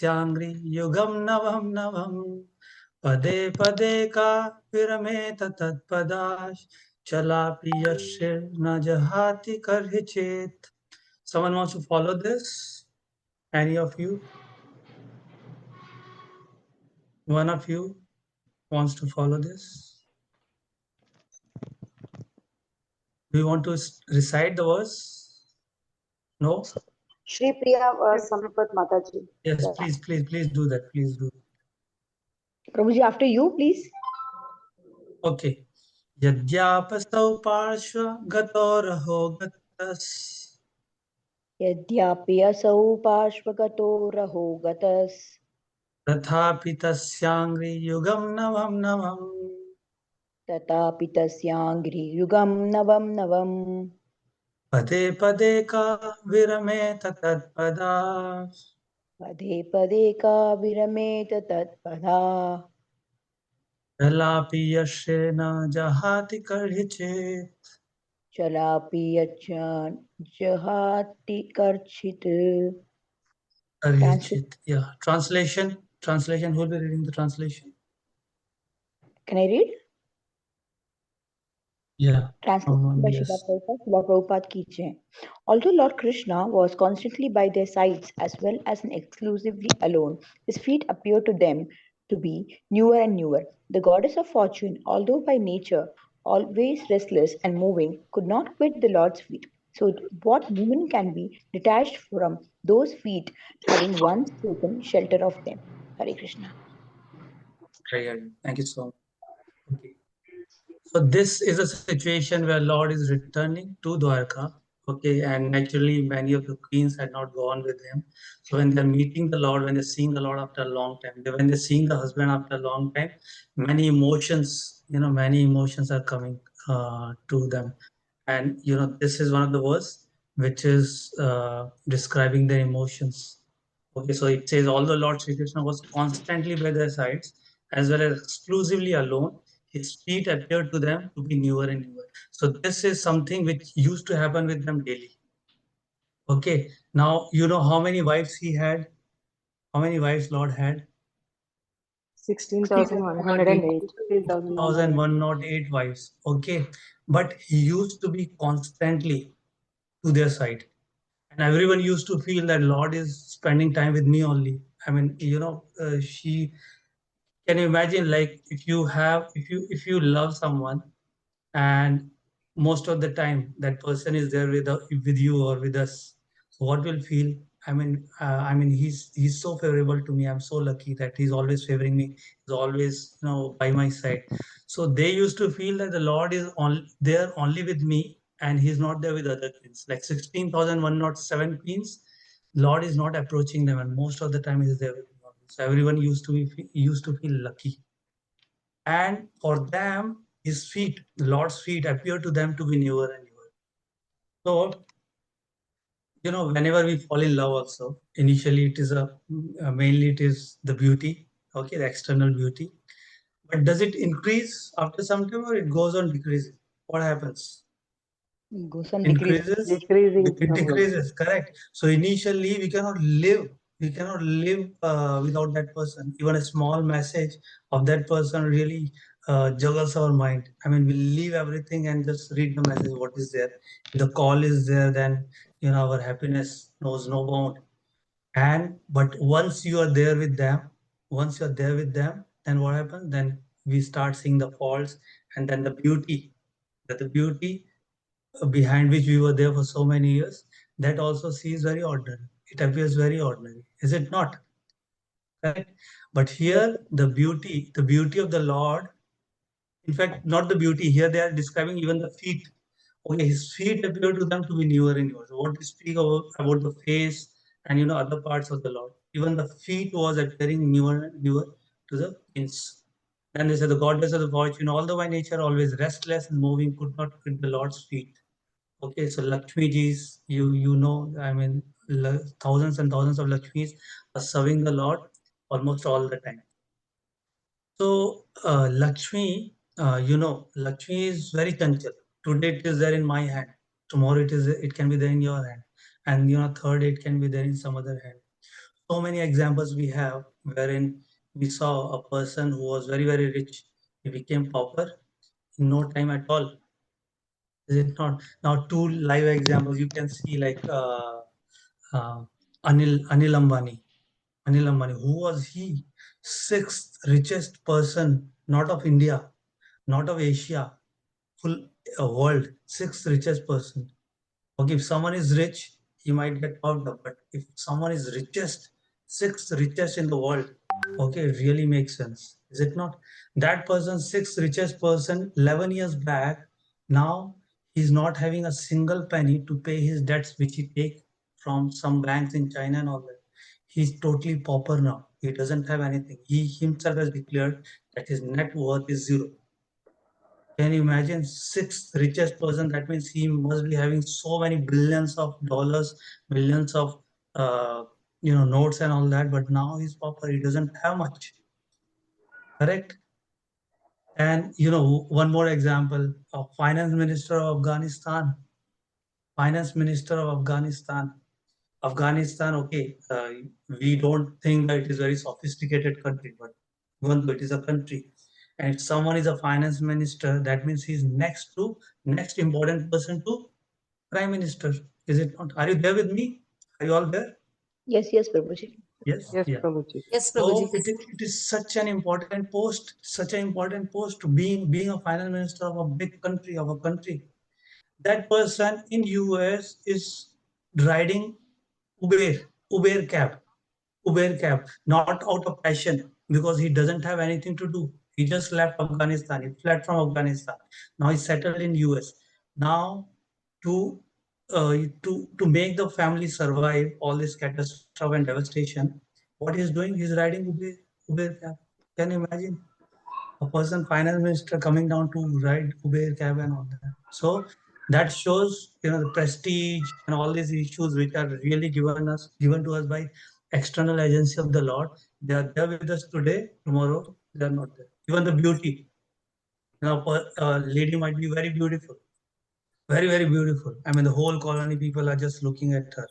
तस्यांग्रि युगम नवम नवम पदे पदे का विरमेत तत्पदाश चलापि यस्य न जहाति कर्हिचेत. Someone wants to follow this? Any of you? One of you wants to follow this? Do you want to recite the verse? No? Shri Priya Sampath Mataji. Yes, please do that. Please do. Prabhuji, after you, please. Okay. Yadhyapasau parshva gatorho gatas यद्यापि असौ पार्श्वगतो रहो गतस् तथापि तस्यांग्रि युगम नवम नवम तथापि तस्याङ्घ्रियुगं नवं नवम् पदे पदे का विरमेत तत्पदा पदे पदे का विरमेत तत्पदा चलापि यस्य न जहाति कर्हिचेत्. चलापि जहाति कर्षित्. Yeah. Translation. Who will be reading the translation? Can I read? Yeah. Translation by Srila Prabhupada ki jai. Although Lord Krishna was constantly by their sides as well as exclusively alone, his feet appeared to them to be newer and newer. The goddess of fortune, although by nature always restless and moving, could not quit the Lord's feet. So, what woman can be detached from those feet, having once taken shelter of them? Hare Krishna. Thank you so much. Okay. So this is a situation where Lord is returning to Dwarka. Okay, and naturally many of the queens had not gone with him. So when they're meeting the Lord, when they're seeing the Lord after a long time, when they're seeing the husband after a long time, many emotions are coming to them. And this is one of the verse which is describing their emotions. Okay, so it says, although Lord Sri Krishna was constantly by their sides, as well as exclusively alone, his feet appeared to them to be newer and newer. So this is something which used to happen with them daily. Okay, now you know how many wives he had? How many wives Lord had? 16,108. 16,108 wives. Okay, but he used to be constantly to their side. And everyone used to feel that Lord is spending time with me only. I mean, she can you imagine, like, if you love someone and most of the time that person is there with you or with us, so what will feel? I mean he's so favorable to me. I'm so lucky that he's always favoring me. He's always by my side. So they used to feel that the Lord is there only with me and he's not there with other queens. Like 16,107 queens, Lord is not approaching them, and most of the time he's there with me. So everyone used to feel lucky. And for them, his feet, the Lord's feet, appear to them to be newer and newer. So, whenever we fall in love also, initially it is mainly it is the beauty, okay, the external beauty. But does it increase after some time or it goes on decreasing? What happens? Goes on Increases, decreasing. it decreases, correct. So initially we cannot live without that person. Even a small message of that person really juggles our mind. I mean, we leave everything and just read the message, what is there. If the call is there, then our happiness knows no bound. But once you are there with them, then what happens? Then we start seeing the faults, and then the beauty, behind which we were there for so many years, that also seems very ordinary. It appears very ordinary, is it not? Correct. But here the beauty of the Lord, in fact, not the beauty, here they are describing even the feet. Okay, his feet appear to them to be newer and newer. So what to speak about the face and other parts of the Lord. Even the feet was appearing newer and newer to the kings. Then they said the goddess of the fortune, although by nature always restless and moving, could not quit the Lord's feet. Okay, so Lakshmi Ji's, I mean, thousands and thousands of Lakshmis are serving the Lord almost all the time. So Lakshmi, Lakshmi is very chanchal. Today it is there in my hand. Tomorrow it can be there in your hand, and third it can be there in some other hand. So many examples we have wherein we saw a person who was very, very rich. He became pauper in no time at all. Is it not? Now, two live examples you can see like uh, Anil Ambani. Anil Ambani, who was he? Sixth richest person, not of India, not of Asia, full world, sixth richest person. Okay, if someone is rich, he might get puffed up, but if someone is richest, sixth richest in the world, okay, it really makes sense, is it not? That person, sixth richest person, 11 years back, now he's not having a single penny to pay his debts, which he take from some banks in China and all that. He's totally pauper now. He doesn't have anything. He himself has declared that his net worth is zero. Can you imagine sixth richest person? That means he must be having so many billions of dollars, millions of uh, notes and all that. But now he's pauper. He doesn't have much. Correct. And one more example: of finance minister of Afghanistan. Finance minister of Afghanistan. Afghanistan. Okay, we don't think that it is a very sophisticated country, but even though it is a country, and if someone is a finance minister, that means he's next important person to Prime Minister. Is it not? Are you there with me? Are you all there? Yes, yes, Prabhuji. Yes. Yes, Yeah. Prabhuji. Yes, So Prabhuji. it is such an important post, such an important post to being a finance minister of a big country, of a country. That person in US is riding Uber, Uber cab, Uber cab, not out of passion, because he doesn't have anything to do. He just left Afghanistan. He fled from Afghanistan. Now he's settled in US. Now to to make the family survive all this catastrophe and devastation, what he's doing, he's riding Uber cab. Can you imagine a person, finance minister, coming down to ride Uber cab and all that? So that shows, the prestige and all these issues which are really given to us by external agency of the Lord. They are there with us today. Tomorrow they are not there. Even the beauty. Now, a lady might be very beautiful, very, very beautiful. I mean, the whole colony people are just looking at her.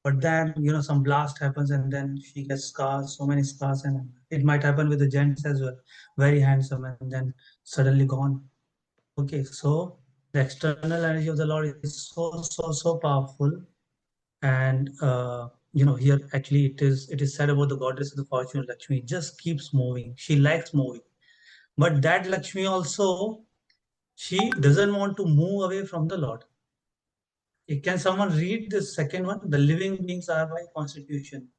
But then, some blast happens and then she gets scars, so many scars, and it might happen with the gents as well. Very handsome and then suddenly gone. Okay, so the external energy of the Lord is so, so, so powerful. And here actually it is said about the goddess of the fortune, Lakshmi, just keeps moving. She likes moving. But that Lakshmi also, she doesn't want to move away from the Lord. Can someone read the second one? The living beings are by constitution.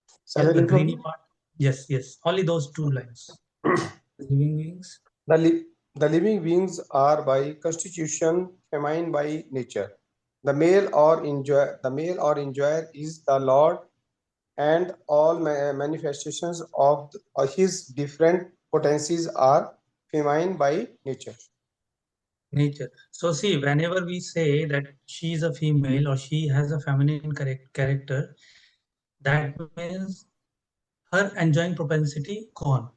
Yes, Shall I the read, greeny Prabhuji? part. Yes, yes. Only those two lines. Living beings. The, li- the living beings are by constitution feminine by nature. The male or enjoyer is the Lord, and all manifestations of his different potencies are feminine by nature. Nature. So see, whenever we say that she is a female or she has a feminine character, that means her enjoying propensity gone.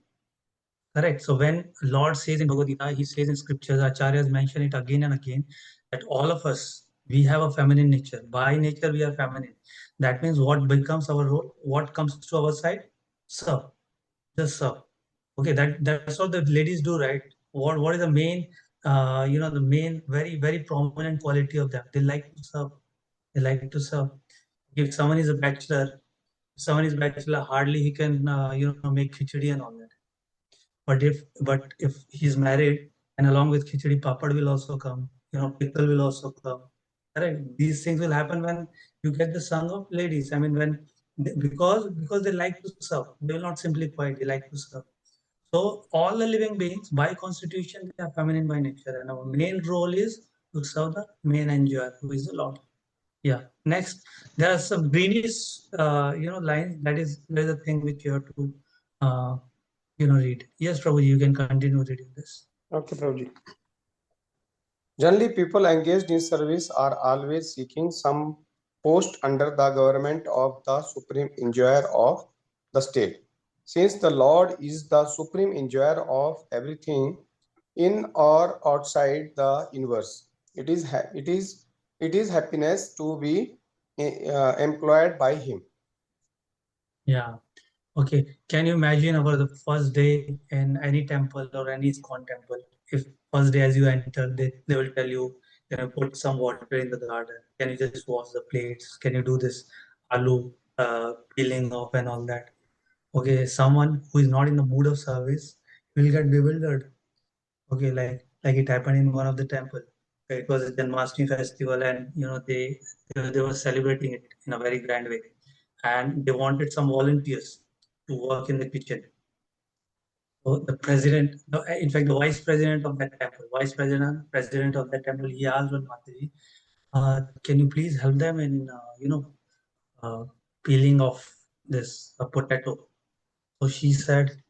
Correct. So when Lord says in Bhagavad Gita, he says in scriptures, Acharyas mention it again and again, that all of us, we have a feminine nature. By nature, we are feminine. That means what becomes our role? What comes to our side? Serve. Just serve. Okay, that's what the ladies do, right? What is the main, the main very, very prominent quality of them? They like to serve. They like to serve. If someone is a bachelor, hardly he can, make khichdi and all that. But if he's married, and along with khichdi, papad will also come. Pickle will also come. Correct. These things will happen when you get the song of ladies. I mean, because they like to serve. They will not simply quiet. They like to serve. So all the living beings, by constitution, they are feminine by nature, and our main role is to serve the main enjoyer, who is the Lord. Yeah. Next, there are some greenish, lines. That is the thing which you have to, read. Yes, Prabhu, you can continue reading this. Okay, Prabhuji. Generally, people engaged in service are always seeking some post under the government of the supreme enjoyer of the state. Since the Lord is the supreme enjoyer of everything in or outside the universe, it is happiness to be employed by him. Yeah. Okay. Can you imagine our the first day in any temple or any ISKCON temple? If first day as you enter, they will tell you, put some water in the garden. Can you just wash the plates? Can you do this aloo peeling off and all that? Okay, someone who is not in the mood of service will get bewildered. Okay, like it happened in one of the temple. It was a Janmashtami festival, and they were celebrating it in a very grand way, and they wanted some volunteers to work in the kitchen. So the president, in fact, the vice president of that temple, president of that temple, he asked one Mataji, can you please help them in uh, peeling off this potato? So she said,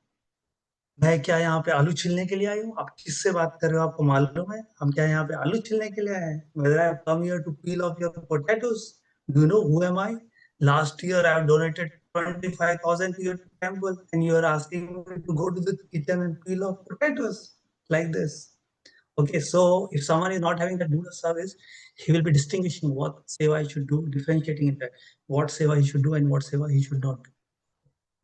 मैं क्या यहाँ पे आलू छीलने के लिए आई हूँ? आप किससे बात कर रहे हो? आपको मालूम है हम क्या यहाँ पे आलू छीलने के लिए आए हैं? Whether I have come here to peel off your potatoes? Do you know who am I? Last year I have donated 25,000 to your temple, and you are asking me to go to the kitchen and peel off potatoes like this. Okay, so if someone is not having that mood of service, he will be distinguishing what seva he should do, differentiating in fact what seva he should do and what seva he should not do.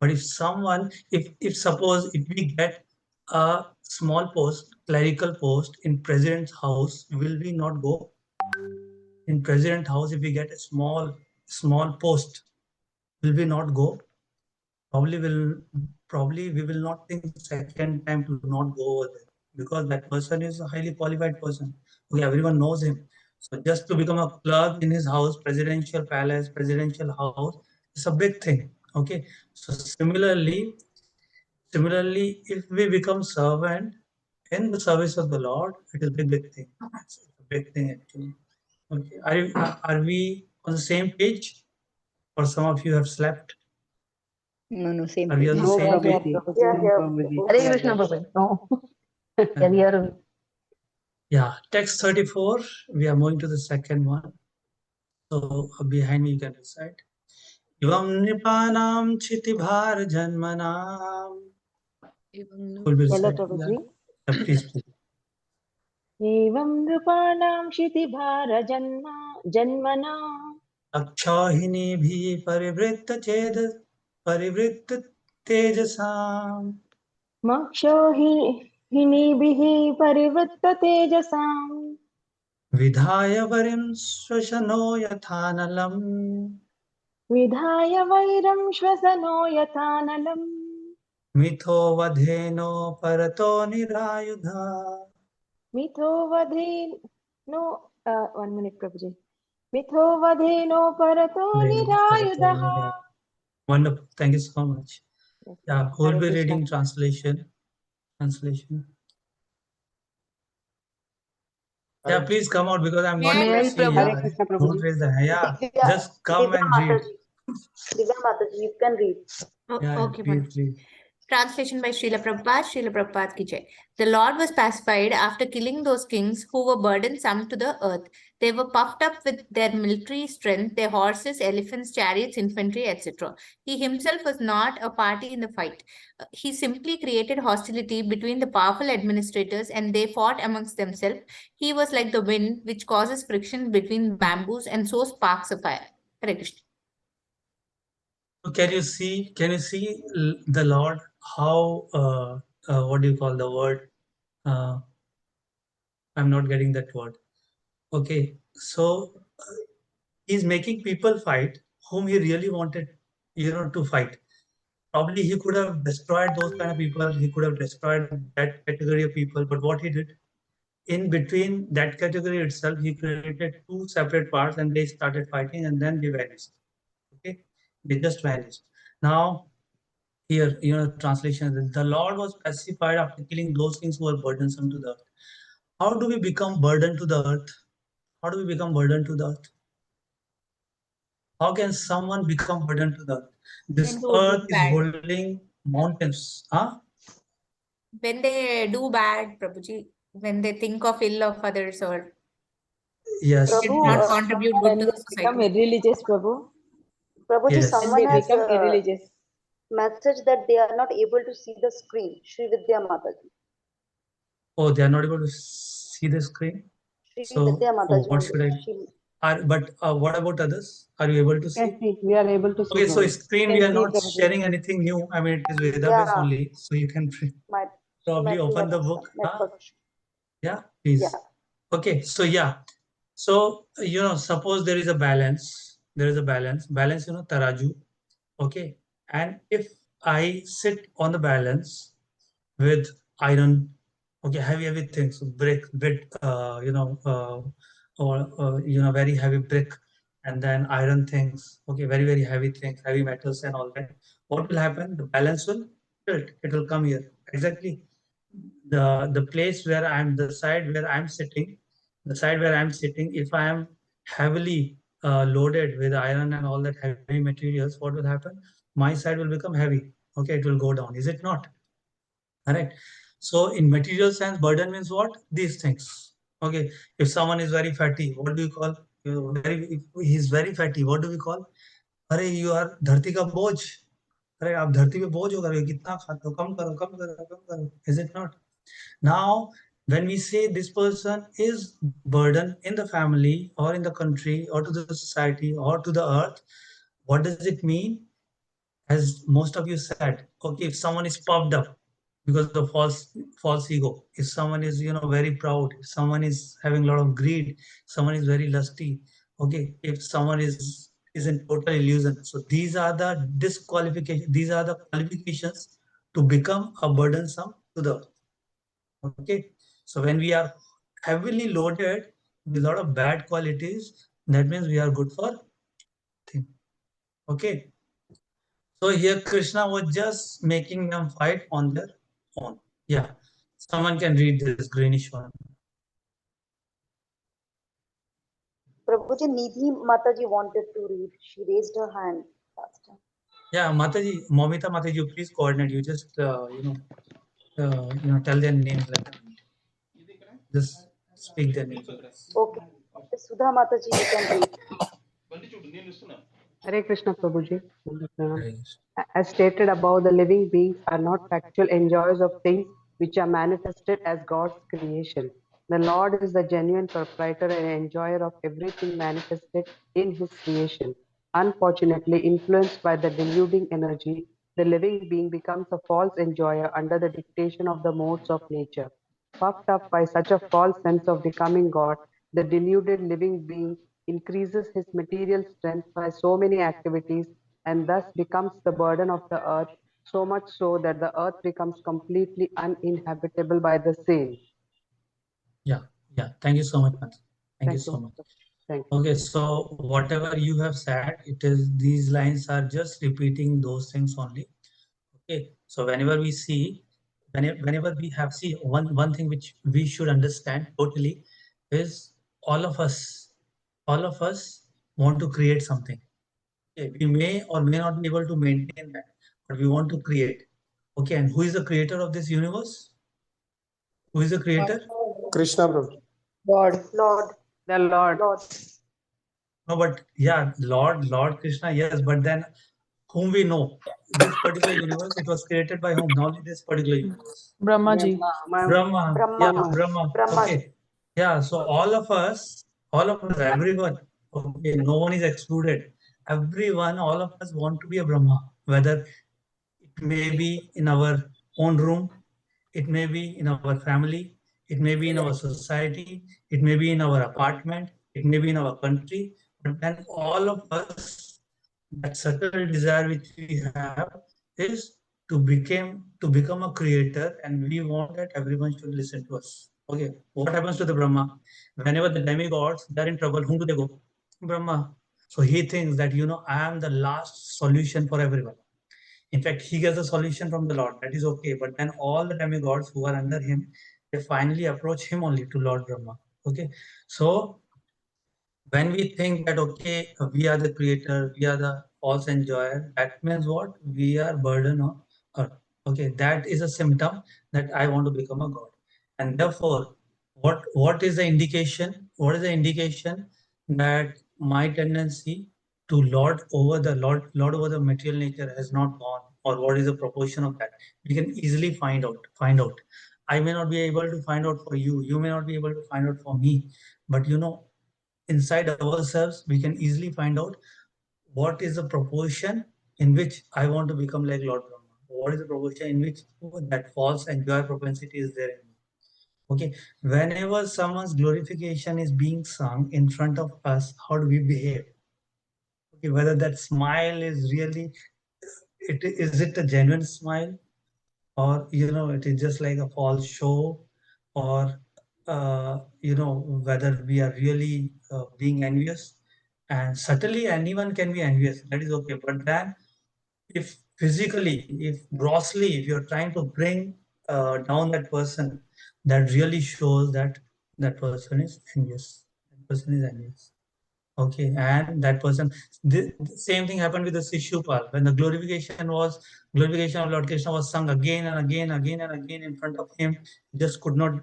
But if someone, if suppose if we get a small post, clerical post in president's house, will we not go? In president's house, if we get a small post, will we not go? Probably will probably we will not think second time to not go over there, because that person is a highly qualified person. Okay, everyone knows him. So just to become a clerk in his house, presidential palace, presidential house, it's a big thing. Okay, so similarly, if we become servant in the service of the Lord, it is a big thing. It's a big thing actually. Okay, are we on the same page, or some of you have slept? No, same Are we on page. the No, same page? Prabhuji. Yeah, No, yeah. Prabhuji. Hare Krishna, Prabhu. No. Yeah, we are. Yeah, text 34. We are moving to the second one. So behind me you can recite. Ivam nipanam chitibhar janmanam. Will be Hello, reciting that. Prabhuji. Yeah, please. एवं नृपाणां क्षितिभारजन्मा जन्मना अक्षौहिणी भी परिवृत्त तेजसाम् मक्षो हि हिनीभिः परिवृत्ततेजसाम् विधाय वरिं श्वसनो यथानलम् विधाय वैरं श्वसनो यथानलम् मिथो वधेनो परतो निरायुधा. मिथो वधेनो 1 minute प्रभुजी मिथो वधेनो परतो निरायुधः. Wonderful. Thank you so much. Yes, Yeah, who will Hare be Krishna. reading translation? Yeah, please come out because I'm not May able I, to see. Prabhu? Yeah, Hare Krishna, don't Prabhuji. raise the hand. Yeah, Divya, just come Divya and read. Mataji. Divya Mataji, you can read. Yeah, Okay, please, Mataji. please. Translation by Srila Prabhupada, Srila Prabhupada ki jai. The Lord was pacified after killing those kings who were burdensome to the earth. They were puffed up with their military strength, their horses, elephants, chariots, infantry, etc. He himself was not a party in the fight. He simply created hostility between the powerful administrators and they fought amongst themselves. He was like the wind which causes friction between bamboos and so sparks a fire. Hare Krishna. So can you see the Lord, how, what do you call the word? I'm not getting that word. Okay, so he's making people fight whom he really wanted, to fight. Probably he could have destroyed those kind of people. He could have destroyed that category of people. But what he did, in between that category itself, he created two separate parts and they started fighting and then they vanished. Okay, they just vanished. Now, here, translation, the Lord was pacified after killing those things who were burdensome to the earth. How do we become burden to the earth? How do we become burden to the earth? How can someone become burden to the earth? This When they do earth is bad. holding mountains. Huh? When they do bad, Prabhuji, when they think of ill of others or Yes. they do Prabhu, not Yes. contribute good When to they the become society. irreligious, Prabhu. Prabhuji, Yes. When someone they has become irreligious. message that they are not able to see the screen. Shri Vidya Mataji. Oh, they are not able to see the screen. Shri So, Vidya Mataji what only. should I? She, But what about others? Are you able to see? Can see. We are able to see. Okay, so Prabhuji. screen we Can are see, not Prabhuji. sharing anything new. I mean, it is Veda based Yeah, only, so you can might probably might be open the having some book. network issue. Yeah, Yeah. please. Okay, so yeah, so suppose there is a balance. There is a balance. Balance, taraju. Okay, and if I sit on the balance with iron, okay, heavy things, brick, bit, or very heavy brick, and then iron things, okay, very heavy things, heavy metals and all that. What will happen? The balance will tilt. It will come here. Exactly. The place where I'm, the side where I'm sitting, the side where I'm sitting, if I am heavily loaded with iron and all that heavy materials, what will happen? My side will become heavy. Okay, it will go down. Is it not? Correct. So in material sense, burden means what? These things. Okay. If someone is very fatty, what do you call? If he's very fatty, what do we call? अरे you are धरती का बोझ. अरे आप धरती पे बोझ हो गए कितना खाते हो कम करो कम करो कम करो. Is it not? Now, when we say this person is burden in the family or in the country or to the society or to the earth, what does it mean? As most of you said, okay, if someone is puffed up because of false ego, if someone is very proud, if someone is having a lot of greed, someone is very lusty, okay, if someone is in total illusion. So these are the disqualifications, these are the qualifications to become a burdensome to the earth. Okay, so when we are heavily loaded with a lot of bad qualities, that means we are good for thing. Okay, so here Krishna was just making them fight on their own. Yeah, someone can read this greenish one. Prabhuji, Nidhi Mataji wanted to read. She raised her hand last time. Yeah, Mataji, Momita Mataji, please coordinate. You just tell their names like that. Just speak their names. Okay. Sudha Mataji, you can read. Hare Krishna Prabhuji. Hare As stated above, the living beings are not factual enjoyers of things which are manifested as God's creation. The Lord is the genuine proprietor and enjoyer of everything manifested in His creation. Unfortunately, influenced by the deluding energy, the living being becomes a false enjoyer under the dictation of the modes of nature. Puffed up by such a false sense of becoming God, the deluded living being increases his material strength by so many activities and thus becomes the burden of the earth, so much so that the earth becomes completely uninhabitable by the same. Yeah. Thank you so much, Mataji. Thank you Thank so you. much. Thank you. Okay, so whatever you have said, it is these lines are just repeating those things only. Okay, so whenever we see, whenever we have see one thing which we should understand totally is all of us want to create something. Okay, we may or may not be able to maintain that, but we want to create. Okay, and who is the creator of this universe? Who is the creator? Krishna Prabhu. God. Lord. The Lord. Lord. No, but yeah, Lord Krishna, yes, but then whom we know, this particular universe, it was created by whom? Not this particular universe. Brahma ji. Brahma. Brahma. Yeah, Brahma. Brahma. Okay. Yeah, so all of us, everyone, okay, no one is excluded. Everyone, all of us want to be a Brahma, whether it may be in our own room, it may be in our family, it may be in our society, it may be in our apartment, it may be in our country, but then all of us, that subtle desire which we have is to become a creator, and we want that everyone should listen to us. Okay, what happens to the Brahma? Whenever the demigods they're in trouble, whom do they go? Brahma. So he thinks that I am the last solution for everyone. In fact, he gets a solution from the Lord. That is okay. But then all the demigods who are under him, they finally approach him only to Lord Brahma. Okay. So when we think that okay, we are the creator, we are the false enjoyer, that means what? We are burden on earth. Okay, that is a symptom that I want to become a god. And therefore, what is the indication? What is the indication that my tendency to lord over the material nature has not gone, or what is the proportion of that? We can easily find out. I may not be able to find out for you, you may not be able to find out for me, but inside ourselves, we can easily find out what is the proportion in which I want to become like Lord Brahma. What is the proportion in which that false and joy propensity is there in me? Okay, whenever someone's glorification is being sung in front of us, how do we behave? Okay, whether that smile is really, is it a genuine smile, or it is just like a false show, or whether we are really being envious. And certainly anyone can be envious, that is okay, but then if physically, if grossly, if you're trying to bring down that person, that really shows that that person is envious. That person is envious. Okay, and that person, the same thing happened with the Shishupal. When the glorification of Lord Krishna was sung again and again, again and again in front of him, he just could not,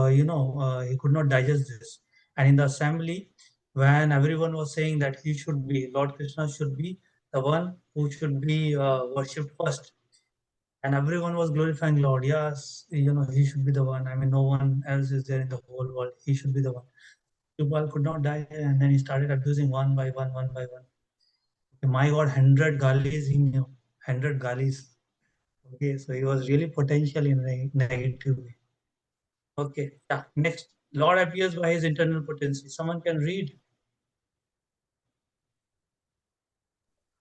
he could not digest this. And in the assembly, when everyone was saying that he should be, Lord Krishna should be the one who should be worshipped first, and everyone was glorifying Lord. Yes, he should be the one. I mean, no one else is there in the whole world. He should be the one. Shivpal could not die, and then he started abusing one by one, one by one. Okay, my God, 100 galis he knew, 100 galis. Okay, so he was really potential in a negative way. Okay, yeah. Next, Lord appears by his internal potency. Someone can read.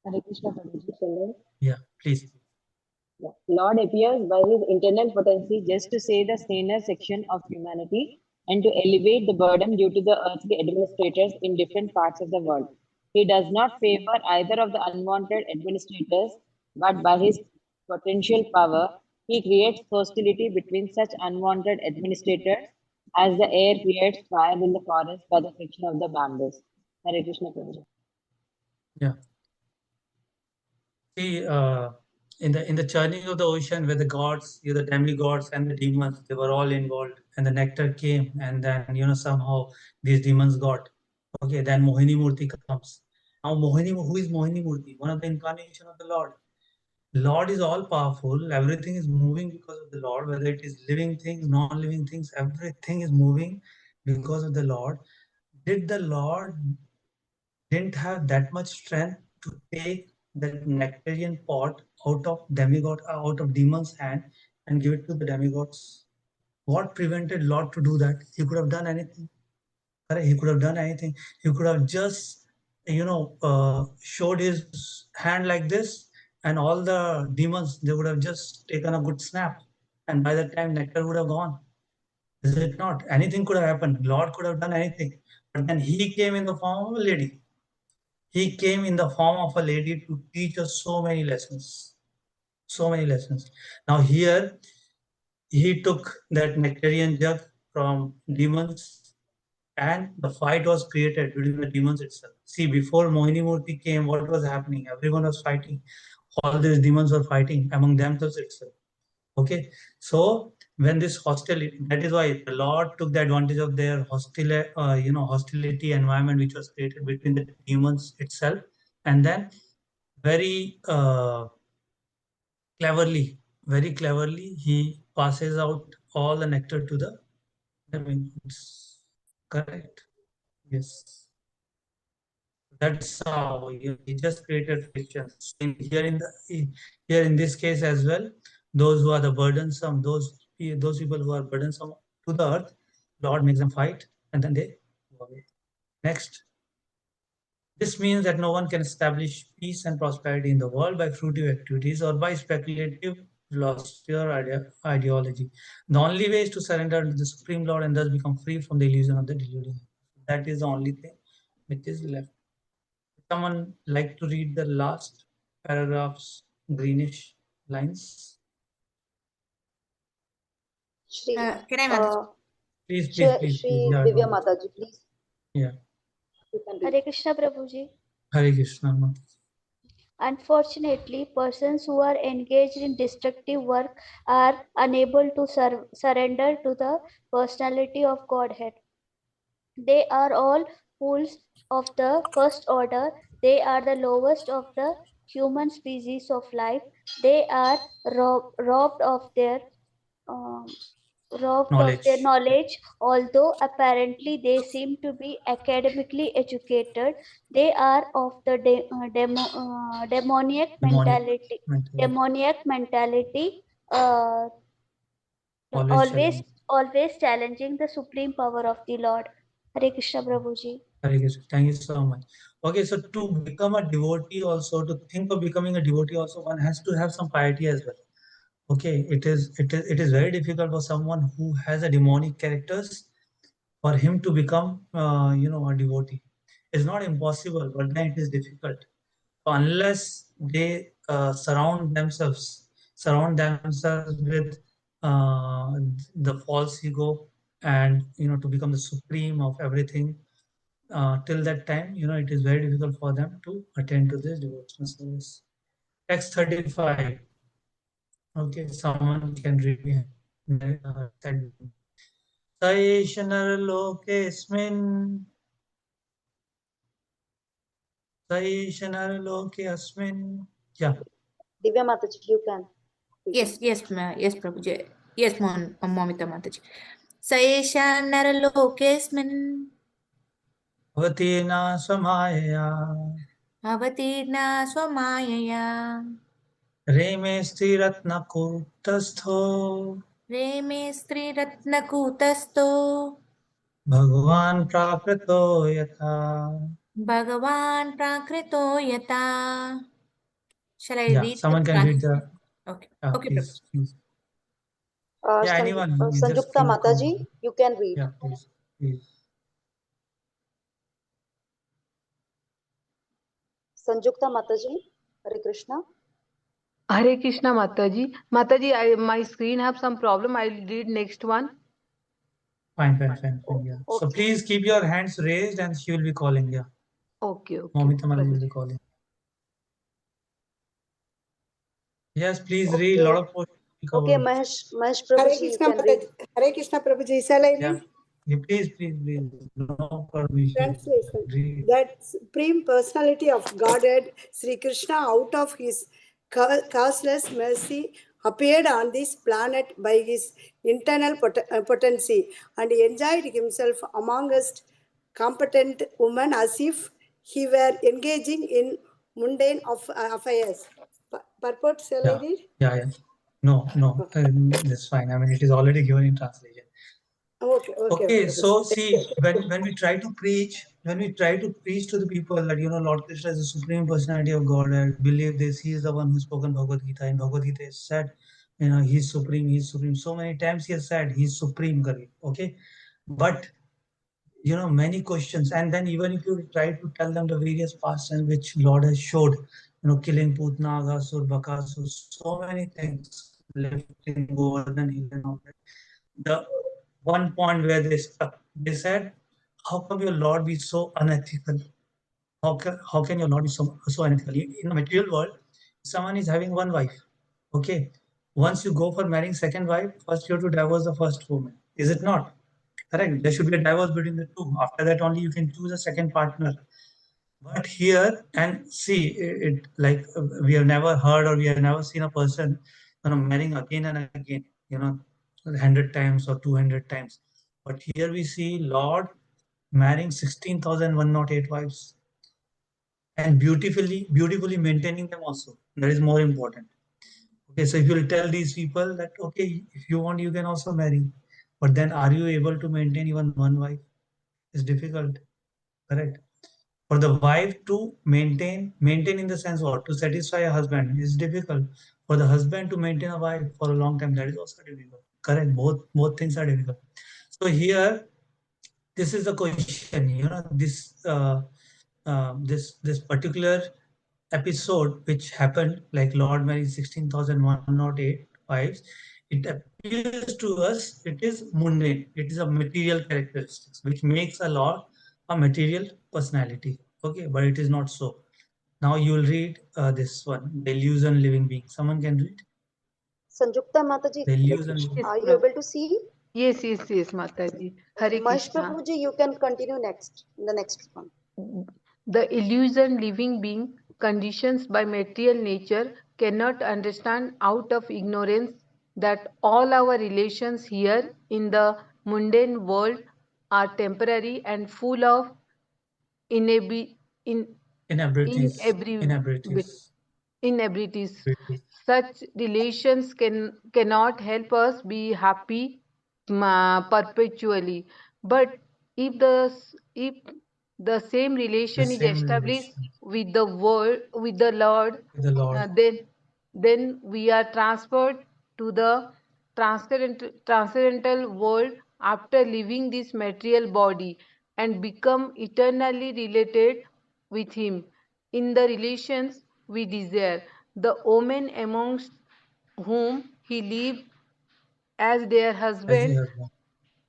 Hare Krishna Prabhuji. Yeah, please. Yeah. Lord appears by his internal potency just to save the saner section of humanity and to elevate the burden due to the earthly administrators in different parts of the world. He does not favor either of the unwanted administrators, but by his potential power, he creates hostility between such unwanted administrators as the air creates fire in the forest by the friction of the bamboos. Hare Krishna Prabhuji. Yeah. See, in the churning of the ocean, where the gods, the demigods and the demons, they were all involved, and the nectar came, and then somehow these demons got. Okay, then Mohini Murti comes. Now Mohini, who is Mohini Murti? One of the incarnation of the Lord. Lord is all powerful. Everything is moving because of the Lord. Whether it is living things, non-living things, everything is moving because of the Lord. Did the Lord didn't have that much strength to take that nectarian pot out of out of demon's hand and give it to the demigods? What prevented Lord to do that? He could have done anything. Correct? He could have done anything. He could have just, showed his hand like this, and all the demons, they would have just taken a good snap, and by that time nectar would have gone. Is it not? Anything could have happened. Lord could have done anything, but then he came in the form of a lady. He came in the form of a lady to teach us so many lessons. So many lessons. Now here, he took that nectarian jug from demons, and the fight was created between the demons itself. See, before Mohini Murti came, what was happening? Everyone was fighting. All these demons were fighting among themselves itself. Okay, so when this hostility, that is why the Lord took the advantage of their hostility environment which was created between the demons itself, and then very very cleverly, he passes out all the nectar to the demigods. Correct? Yes. That's how he just created frictions. So here in this case as well, those who are the burdensome, those people who are burdensome to the earth, Lord makes them fight, and then they go away. Next, this means that no one can establish peace and prosperity in the world by fruitive activities or by speculative philosophy or ideology. The only way is to surrender to the Supreme Lord and thus become free from the illusion of the deluding. That is the only thing which is left. Someone like to read the last paragraphs, greenish lines? Shri, Can I, Mataji? Shri Yeah, Divya Mataji, please. yeah. You can read. Hare Krishna Prabhuji. Hare Krishna. Unfortunately, persons who are engaged in destructive work are unable to surrender to the personality of Godhead. They are all fools of the first order. They are the lowest of the human species of life. They are robbed of their robbed of their knowledge. Although apparently they seem to be academically educated, they are of the demoniac mentality. Demoniac mentality, uh, always challenging the supreme power of the Lord. Hare Krishna, Prabhuji. Hare Krishna. Thank you so much. Okay, so to become a devotee also, to think of becoming a devotee also, one has to have some piety as well. Okay, it is very difficult for someone who has a demonic characters for him to become a devotee. It's not impossible, but then it is difficult. So unless they surround themselves with the false ego, and to become the supreme of everything, till that time, it is very difficult for them to attend to this devotional service. Text 35. Okay, someone can read me. Saish narlokesmin Saish narlokesmin. Yeah. Divya Mataji, you can. Yes, yes, Prabhuji. Yes, Momita Mataji. Saesha naralokesmin Avatina Samaya avatirna swamayaya Reme Stiratna Kutastho reme sriratnakutasto Bhagavan Prakrito Yatha. Bhagavan prakrito yata. Shall I Yeah, read someone the can read the. Okay. Yeah, Okay, please, Prabhuji. please. Yeah, anyone. You just Sanjukta feel Mataji, comfortable. you can read. Yeah, please, please. Sanjukta Mataji, Hare Krishna. Hare Krishna Mataji. Mataji, my screen have some problem. I'll read next one. Fine. Yeah. So Okay. please keep your hands raised, and she will be calling. Yeah. Okay. Momita Mataji will Prabhuji. be calling. Yes, please read. A Okay. lot of portions will be Okay, covered. Mahesh Hare Prabhuji, you Krishna can read. Mataji. Hare Krishna Prabhuji. Shall I read? Yeah. Yeah, please. No permission. Translation. Read. That supreme personality of Godhead, Sri Krishna, out of his causeless mercy, appeared on this planet by his internal potency and enjoyed himself amongst competent women as if he were engaging in mundane affairs. Purport, shall I Yeah. read? Yeah. No. That's fine. I mean, it is already given in translation. Okay, so see, when we try to preach, to the people that Lord Krishna is the supreme personality of God, and believe this, he is the one who spoken Bhagavad Gita. In Bhagavad Gita, is said, he's supreme, he's supreme. So many times he has said he's supreme, Kavi. Okay, but many questions, and then even if you try to tell them the various pasts in which Lord has showed, killing Putna, Aghasur, Bakasur, so many things, lifting Govardhan hill and all that. The one point where they stuck, they said, "How come your Lord be so unethical? How can your Lord be so unethical? In the material world, someone is having one wife. Okay, once you go for marrying second wife, first you have to divorce the first woman. Is it not? Correct. There should be a divorce between the two. After that, only you can choose a second partner. But here, and see, it like we have never heard or we have never seen a person, marrying again and again, 100 times or 200 times. But here we see Lord marrying 16,108 wives, and beautifully maintaining them also. That is more important. Okay, so if you will tell these people that, okay, if you want, you can also marry, but then are you able to maintain even one wife? It's difficult, correct? For the wife to maintain in the sense what? To satisfy a husband is difficult. For the husband to maintain a wife for a long time, that is also difficult. Correct? Both things are difficult. So here, this is the question. This particular episode which happened, like Lord married 16,108 wives, it appears to us it is mundane. It is a material characteristics which makes a Lord a material personality. Okay, but it is not so. Now you will read this one, the illusion living being. Someone can read Sanjukta Mataji, the illusion. are you able to see? Yes, Mataji. Okay, Hare Mahesh Krishna. Prabhuji, you can continue next, in the next one. The illusion living being, conditions by material nature, cannot understand out of ignorance that all our relations here in the mundane world are temporary and full of inabi- in, Inabilities. inabri- Inabilities. inabilities. Inabilities. Such relations cannot help us be happy perpetually. But if the same The relation is same established relation with the world, with the Lord, with the Lord. then we are transferred to the transcendental world after leaving this material body and become eternally related with Him. In the relations we desire, the women amongst whom He lived as their As they husband have born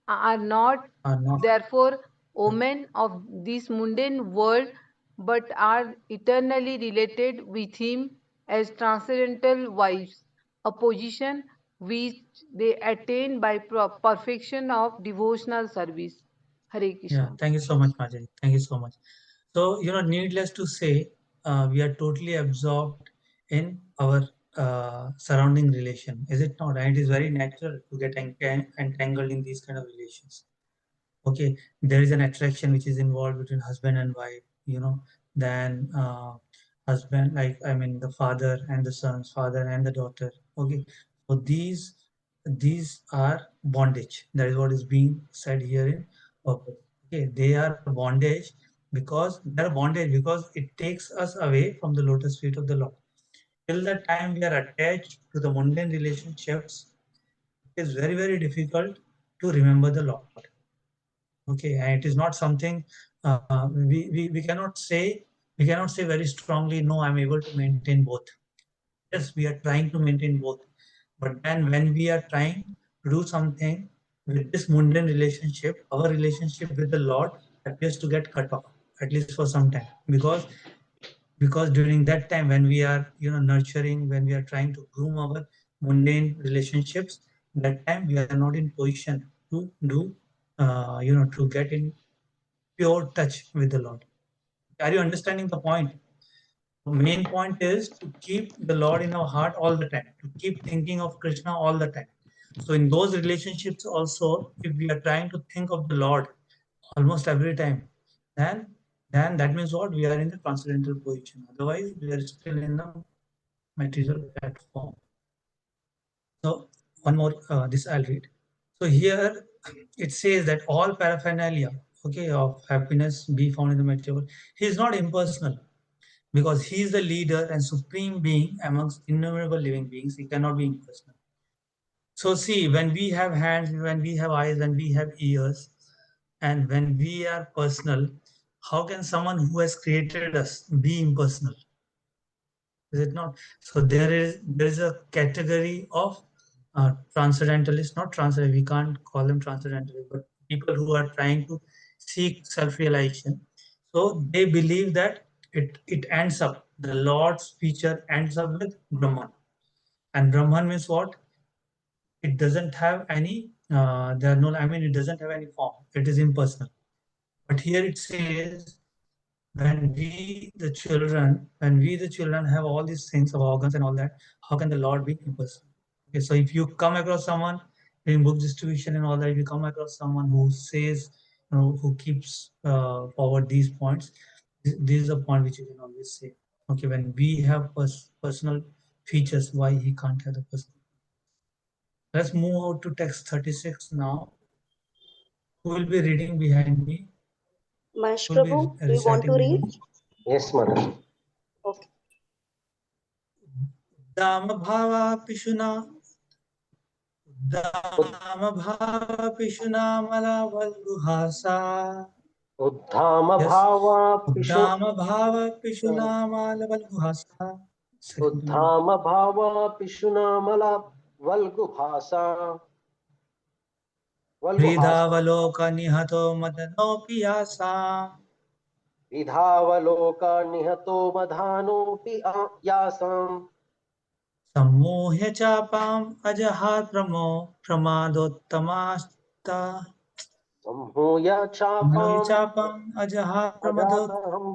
are not are not therefore women of this mundane world, but are eternally related with Him as transcendental wives, a position which they attain by perfection of devotional service. Hare yeah. Krishna. Thank you so much, Majid. Thank you so much. So, needless to say, we are totally absorbed in our surrounding relation, is it not? And it is very natural to get entangled in these kind of relations. Okay, there is an attraction which is involved between husband and wife, then husband, like, I mean, the father and the sons, father and the daughter. Okay, so these are bondage. That is what is being said here in purpose. Okay, they are bondage because it takes us away from the lotus feet of the Lord. Till the time we are attached to the mundane relationships, it is very, very difficult to remember the Lord. Okay, and it is not something we cannot say very strongly, no, I'm able to maintain both. Yes, we are trying to maintain both, but then when we are trying to do something with this mundane relationship, our relationship with the Lord appears to get cut off, at least for some time, because during that time when we are nurturing, when we are trying to groom our mundane relationships, that time we are not in position to do to get in pure touch with the Lord. Are you understanding the point? The main point is to keep the Lord in our heart all the time, to keep thinking of Krishna all the time. So in those relationships also, if we are trying to think of the Lord almost every time, then that means what? We are in the transcendental position. Otherwise, we are still in the material platform. So one more, this I'll read. So here it says that all paraphernalia, okay, of happiness be found in the material world. He is not impersonal because he is the leader and supreme being amongst innumerable living beings. He cannot be impersonal. So see, when we have hands, when we have eyes, when we have ears, and when we are personal, how can someone who has created us be impersonal? Is it not? So there is a category of transcendentalists, not transcendental. We can't call them transcendentalists, but people who are trying to seek self-realization. So they believe that it ends up, the Lord's feature ends up with Brahman, and Brahman means what? It doesn't have any. There are no. I mean, it doesn't have any form. It is impersonal. But here it says, when we the children have all these things of organs and all that, how can the Lord be impersonal? Okay, so if you come across someone in book distribution and all that, if you come across someone who says, who keeps forward these points, this is a point which you can always say. Okay, when we have personal features, why he can't have the personal? Let's move out to text 36 now. Who will be reading behind me? Mahesh Who will be Prabhu, do you want to reciting read? behind me? Yes, Mother. Okay. दाम भावा पिशुना दाम भावा पिशुना मला वल्गुहासा. Uddhama Yes. bhava pishu Uddama bhava pishuna mala valguhasa. Second line. Uddhama bhava pishunamala valgu bhasa valgu hasa Vridhavaloka nihato madano piyasa. vidhavaloka nihato madhanopi yasam Sammohya chapam ajahat pramo pramadottamasta. samhuya Sammohya chapam chapam ajahat pramadot. ajataham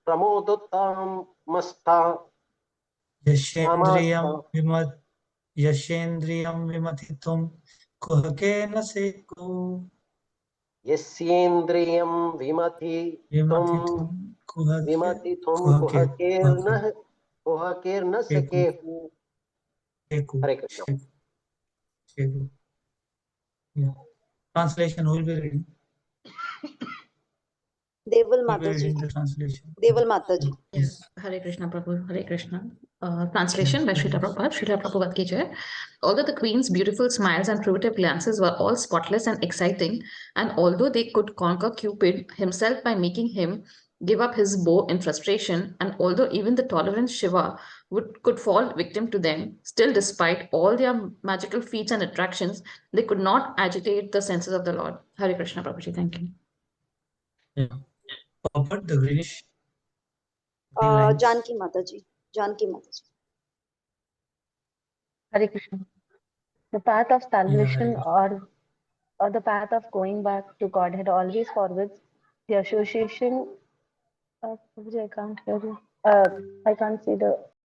pramodottam masta Yashendriyam namasta vimad यशेन्द्रियं विमथितुं कुहकेन सेको यस्येन्द्रियं विमथितुं कुहकेर्न शेको सकेहु. शेको Hare Krishna. शेको. Yeah. Translation, who will be reading? Deval Who will be Mataji. reading the translation? Deval Mataji. Yes. Hare Krishna Prabhu, Hare Krishna. Translation by Srila Prabhupada, Srila Prabhupada ki jai. Although the queen's beautiful smiles and primitive glances were all spotless and exciting, and although they could conquer Cupid himself by making him give up his bow in frustration, and although even the tolerant Shiva could fall victim to them, still despite all their magical feats and attractions, they could not agitate the senses of the Lord. Hare Krishna Prabhuji, thank you. Yeah. Forward the greenish green lines. Janki Mataji. Janki Mataji. Hare Krishna. The path of salvation Krishna. or the path of going back to Godhead always forwards the association. I can't hear you. I can't see the